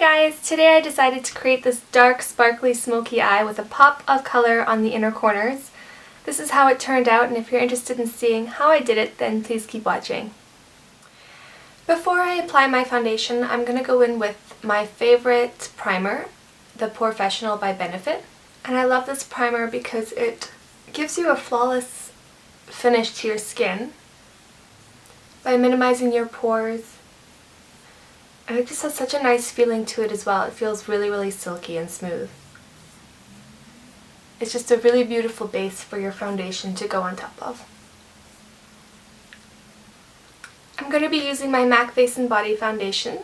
guys! Today I decided to create this dark, sparkly, smoky eye with a pop of color on the inner corners. This is how it turned out, and if you're interested in seeing how I did it, then please keep watching. Before I apply my foundation, I'm going to go in with my favorite primer, the POREfessional by Benefit. And I love this primer because it gives you a flawless finish to your skin by minimizing your pores. And it just has such a nice feeling to it as well. It feels really silky and smooth. It's just a really beautiful base for your foundation to go on top of. I'm going to be using my MAC Face and Body foundation.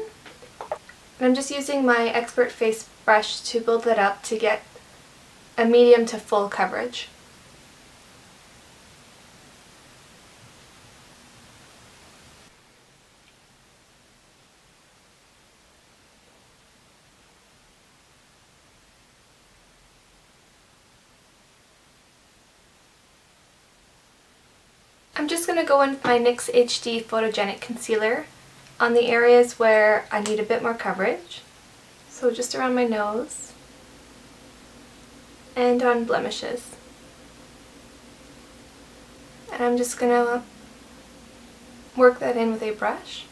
And I'm just using my Expert Face brush to build that up to get a medium to full coverage. I'm just going to go in with my NYX HD Photogenic Concealer on the areas where I need a bit more coverage. So just around my nose and on blemishes. And I'm just going to work that in with a brush.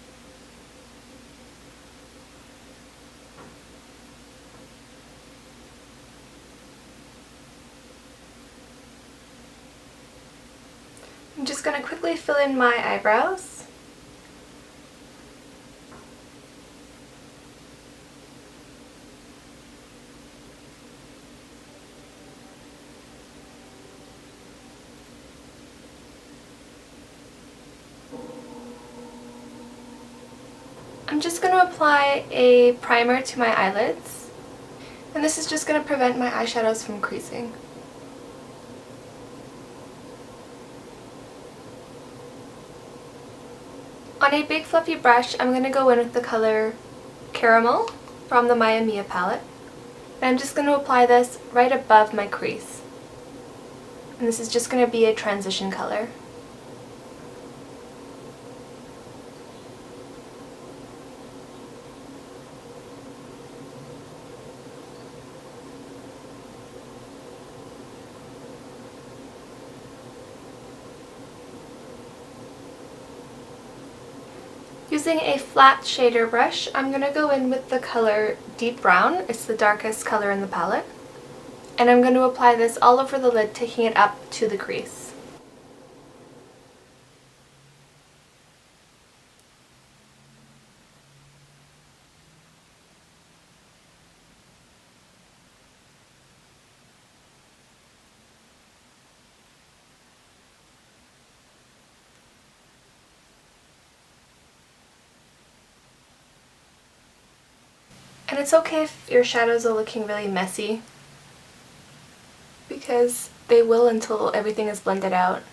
I'm just going to quickly fill in my eyebrows. I'm just going to apply a primer to my eyelids, and this is just going to prevent my eyeshadows from creasing. On a big fluffy brush, I'm going to go in with the color Caramel from the Maya Mia palette. And I'm just going to apply this right above my crease. And this is just going to be a transition color. Using a flat shader brush, I'm going to go in with the color Deep Brown. It's the darkest color in the palette. And I'm going to apply this all over the lid, taking it up to the crease. And it's okay if your shadows are looking really messy, because they will until everything is blended out.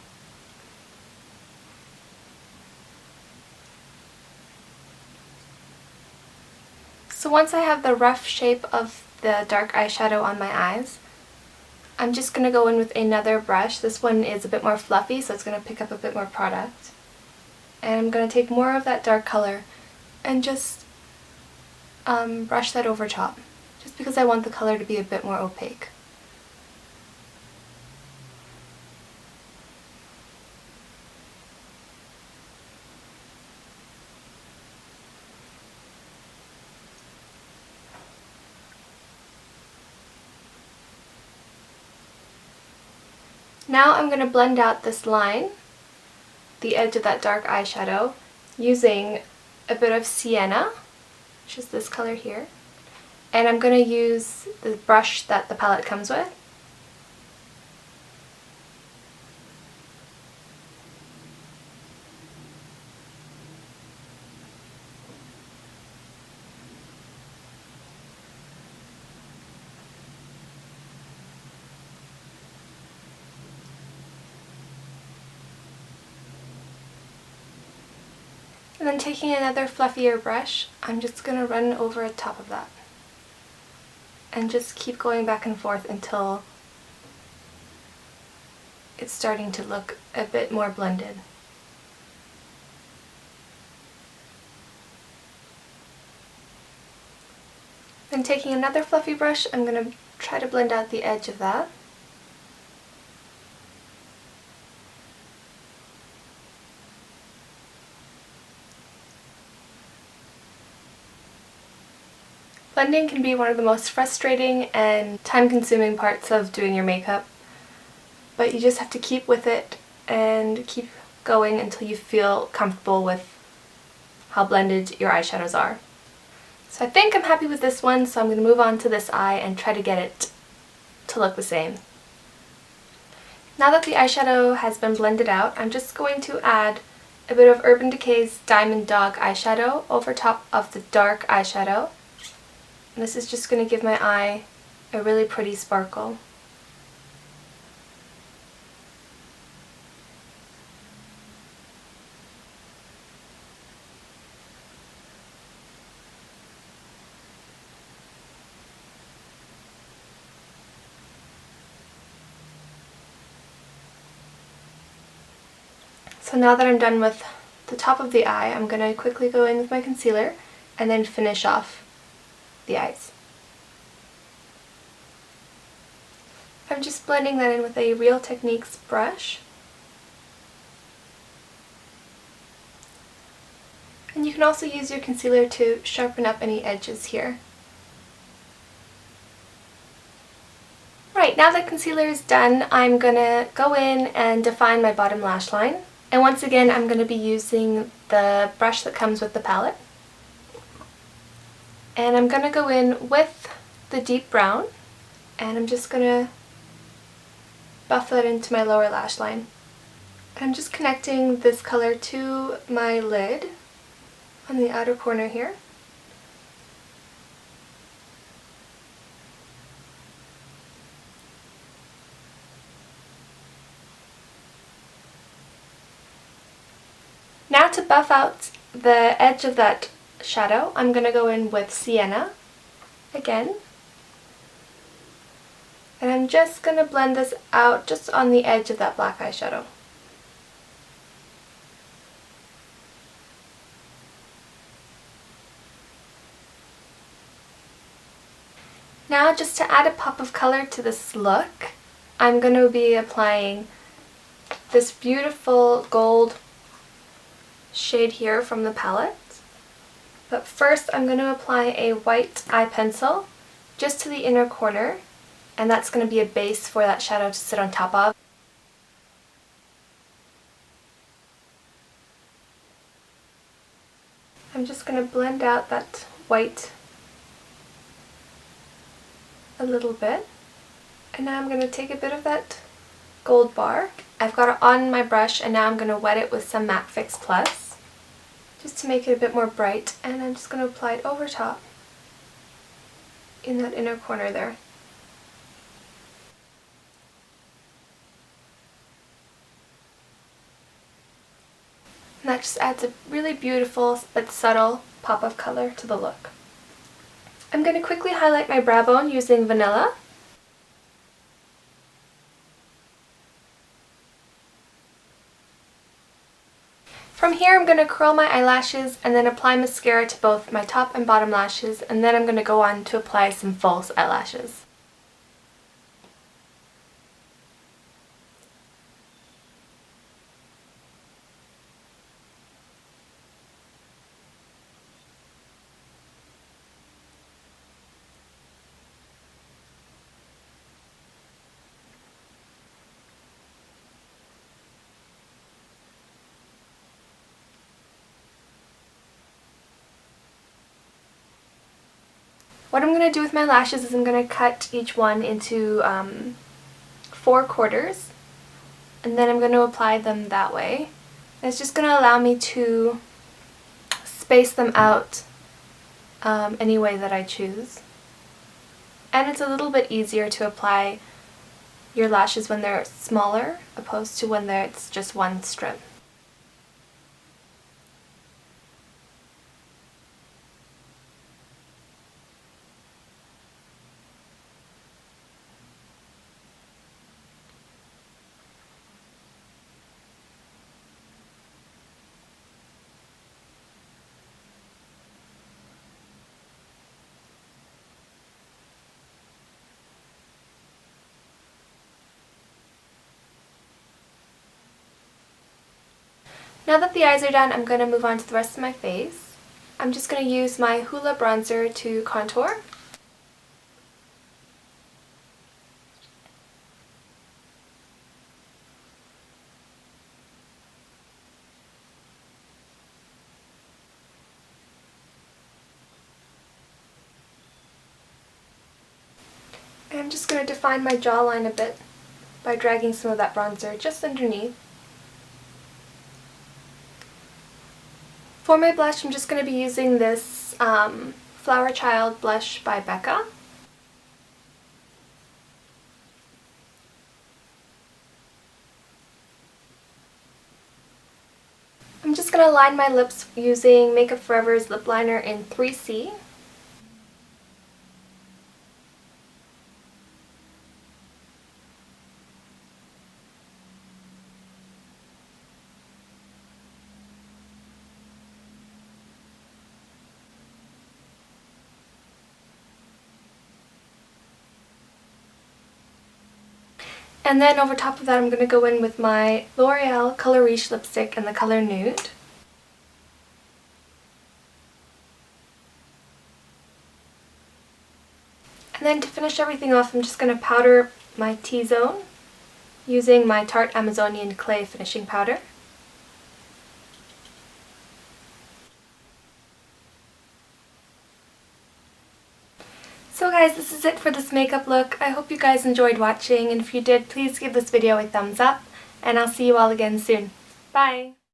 So once I have the rough shape of the dark eyeshadow on my eyes, I'm just going to go in with another brush. This one is a bit more fluffy, so it's going to pick up a bit more product. And I'm going to take more of that dark color and just brush that over top, just because I want the color to be a bit more opaque. Now I'm going to blend out this line, the edge of that dark eyeshadow, using a bit of Sienna, which is this color here. And I'm going to use the brush that the palette comes with. And then taking another fluffier brush, I'm just going to run over the top of that. And just keep going back and forth until it's starting to look a bit more blended. Then taking another fluffy brush, I'm going to try to blend out the edge of that. Blending can be one of the most frustrating and time-consuming parts of doing your makeup, but you just have to keep with it and keep going until you feel comfortable with how blended your eyeshadows are. So I think I'm happy with this one, so I'm going to move on to this eye and try to get it to look the same. Now that the eyeshadow has been blended out, I'm just going to add a bit of Urban Decay's Diamond Dog eyeshadow over top of the dark eyeshadow. And this is just going to give my eye a really pretty sparkle. So now that I'm done with the top of the eye, I'm going to quickly go in with my concealer and then finish off the eyes. I'm just blending that in with a Real Techniques brush. And you can also use your concealer to sharpen up any edges here. Right, now that concealer is done, I'm going to go in and define my bottom lash line. And once again, I'm going to be using the brush that comes with the palette. And I'm going to go in with the deep brown, and I'm just going to buff that into my lower lash line. I'm just connecting this color to my lid on the outer corner here. Now to buff out the edge of that shadow, I'm going to go in with Sienna again. And I'm just going to blend this out just on the edge of that black eyeshadow. Now, just to add a pop of color to this look, I'm going to be applying this beautiful gold shade here from the palette. But first I'm going to apply a white eye pencil just to the inner corner, and that's going to be a base for that shadow to sit on top of. I'm just going to blend out that white a little bit, and now I'm going to take a bit of that gold bar. I've got it on my brush, and now I'm going to wet it with some Matte Fix Plus just to make it a bit more bright, and I'm just going to apply it over top in that inner corner there. And that just adds a really beautiful but subtle pop of color to the look. I'm going to quickly highlight my brow bone using Vanilla. From here I'm going to curl my eyelashes and then apply mascara to both my top and bottom lashes, and then I'm going to go on to apply some false eyelashes. What I'm going to do with my lashes is I'm going to cut each one into 4 quarters, and then I'm going to apply them that way. And it's just going to allow me to space them out any way that I choose. And it's a little bit easier to apply your lashes when they're smaller opposed to when it's just one strip. Now that the eyes are done, I'm going to move on to the rest of my face. I'm just going to use my Hoola bronzer to contour. And I'm just going to define my jawline a bit by dragging some of that bronzer just underneath. For my blush, I'm just going to be using this Flowerchild blush by Becca. I'm just going to line my lips using Makeup Forever's lip liner in 3C. And then over top of that, I'm going to go in with my L'Oreal Color Riche lipstick in the color Nude. And then to finish everything off, I'm just going to powder my T-zone using my Tarte Amazonian Clay finishing powder. So guys, this is it for this makeup look. I hope you guys enjoyed watching, and if you did, please give this video a thumbs up, and I'll see you all again soon. Bye!